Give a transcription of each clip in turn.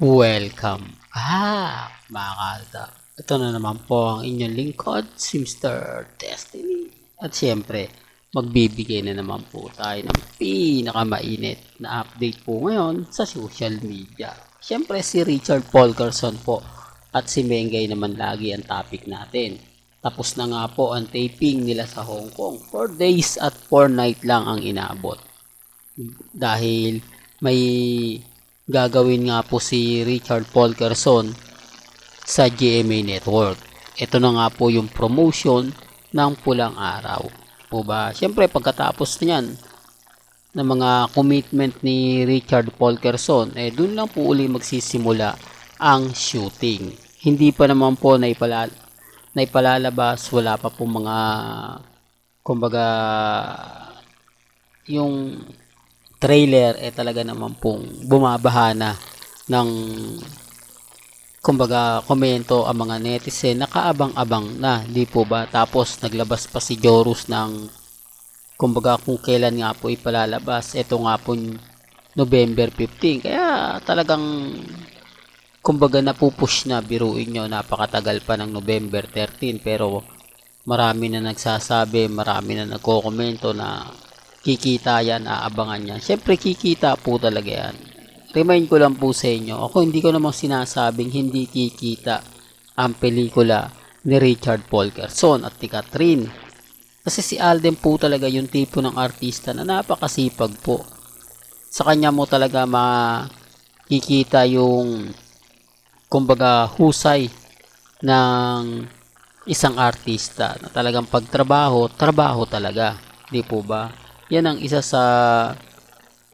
Welcome mga kalda. Ito na naman po ang inyong lingkod, si Mr. Destiny. At siyempre, magbibigay na naman po tayo ng pinakamainit na update po ngayon sa social media. Siyempre, si Richard Polkerson po at si Mengay naman lagi ang topic natin. Tapos na nga po ang taping nila sa Hong Kong. 4 days at 4 night lang ang inaabot. Dahil may gagawin nga po si Richard Polkerson sa GMA Network. Ito na nga po yung promotion ng Pulang Araw. Po ba? Siyempre pagkatapos niyan ng mga commitment ni Richard Polkerson, doon lang po uli magsisimula ang shooting. Hindi pa naman po naipalalabas, wala pa po mga kumbaga yung trailer talaga naman pong bumabaha na ng kumbaga komento ang mga netizen, nakaabang-abang na, di po ba? Tapos naglabas pa si Jorus ng kumbaga kung kailan nga po ipalalabas. Ito nga po November 15. Kaya talagang kumbaga napupush na, biruin nyo, napakatagal pa ng November 13. Pero marami na nagsasabi, marami na nagko-komento na kikita yan, aabangan yan. Siyempre kikita po talaga yan. Remind ko lang po sa inyo, ako hindi ko namang sinasabing hindi kikita ang pelikula ni Richard Polkerson at ni Catherine. Kasi si Alden po talaga yung tipo ng artista na napakasipag po. Sa kanya mo talaga makikita yung kumbaga husay ng isang artista na talagang pagtrabaho, trabaho talaga. Di po ba? Yan ang isa sa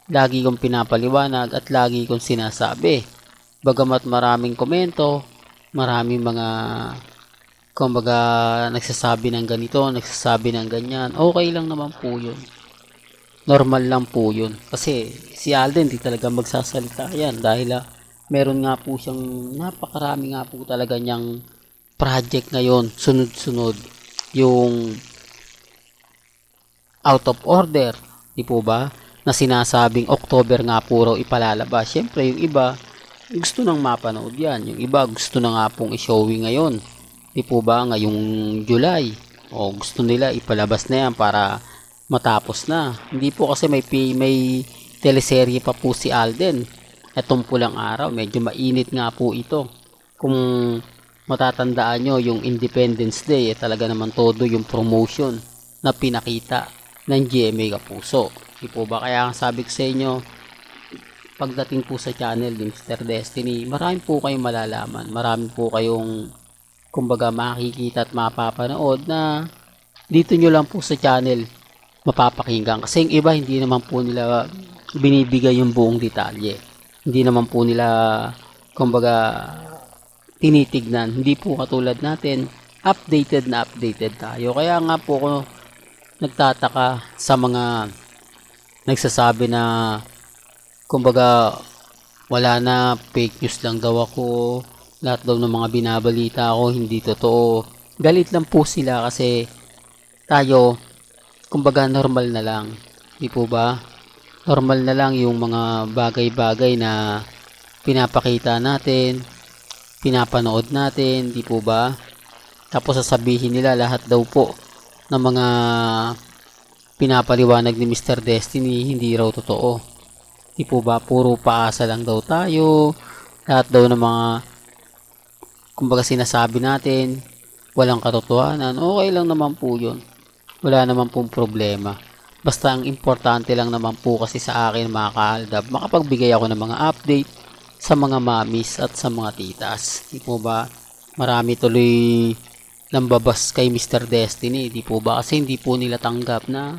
lagi kong pinapaliwanag at lagi kong sinasabi. Bagamat maraming komento, maraming mga kumbaga nagsasabi ng ganito, nagsasabi ng ganyan, okay lang naman po yun. Normal lang po yun. Kasi si Alden di talaga magsasalita yan dahil meron nga po siyang napakarami nga po talaga niyang project ngayon, sunod-sunod. Yung out of order, di po ba? Na sinasabing October nga po raw ipalalabas. Siyempre yung iba gusto nang mapanood yan. Yung iba gusto na nga pong i-showing ngayon. Di po ba ngayong July? O gusto nila ipalabas na yan para matapos na. Hindi po kasi may teleserye pa po si Alden. Etong Pulang Araw, medyo mainit nga po ito. Kung matatandaan nyo, yung Independence Day, talaga naman todo yung promotion na pinakita ng GMA Kapuso. Di po ba? Kaya ang sabi ko sa inyo, pagdating po sa channel ni Mr. Destiny, marami po kayong malalaman. Marami po kayong kumbaga makikita at mapapanood na dito nyo lang po sa channel mapapakinggan. Kasi yung iba hindi naman po nila binibigay yung buong detalye. Hindi naman po nila kumbaga tinitignan. Hindi po katulad natin, updated na updated tayo. Kaya nga po ako nagtataka sa mga nagsasabi na kumbaga wala na, fake news lang daw ako, lahat daw ng mga binabalita ko hindi totoo. Galit lang po sila kasi tayo kumbaga normal na lang, di po ba? Normal na lang yung mga bagay-bagay na pinapakita natin, pinapanood natin, di po ba? Tapos sasabihin nila lahat daw po ng mga pinapaliwanag ni Mr. Destiny hindi raw totoo. Di po ba? Puro paasa lang daw tayo. Lahat daw ng mga kumbaga sinasabi natin walang katotohanan. Okay lang naman po yun. Wala naman pong problema. Basta ang importante lang naman po kasi sa akin mga kaaldab, makapagbigay ako ng mga update sa mga mamis at sa mga titas. Di po ba? Marami tuloy nambabas kay Mr. Destiny, di po ba? Kasi hindi po nila tanggap na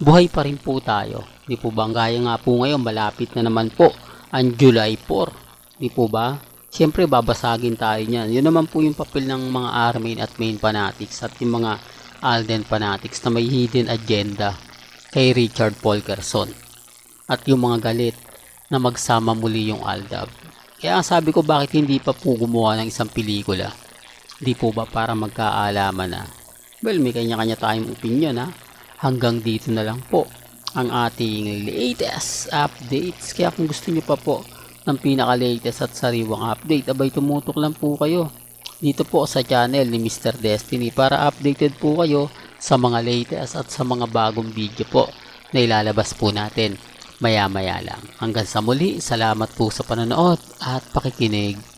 buhay pa rin po tayo. Di po ba? Gaya nga po ngayon, malapit na naman po ang July 4. Di po ba? Siyempre, babasagin tayo niyan. Yun naman po yung papel ng mga Armin at main fanatics at yung mga Alden fanatics na may hidden agenda kay Richard Polkerson. At yung mga galit na magsama muli yung Aldab. Kaya ang sabi ko, bakit hindi pa po gumawa ng isang pelikula? Di po ba para magkaalaman na? Well, may kanya-kanya tayong opinion ha. Hanggang dito na lang po ang ating latest updates. Kaya kung gusto niyo pa po ng pinaka-latest at sariwang update, abay tumutok lang po kayo dito po sa channel ni Mr. Destiny para updated po kayo sa mga latest at sa mga bagong video po na ilalabas po natin maya maya lang. Hanggang sa muli, salamat po sa panonood at pakikinig.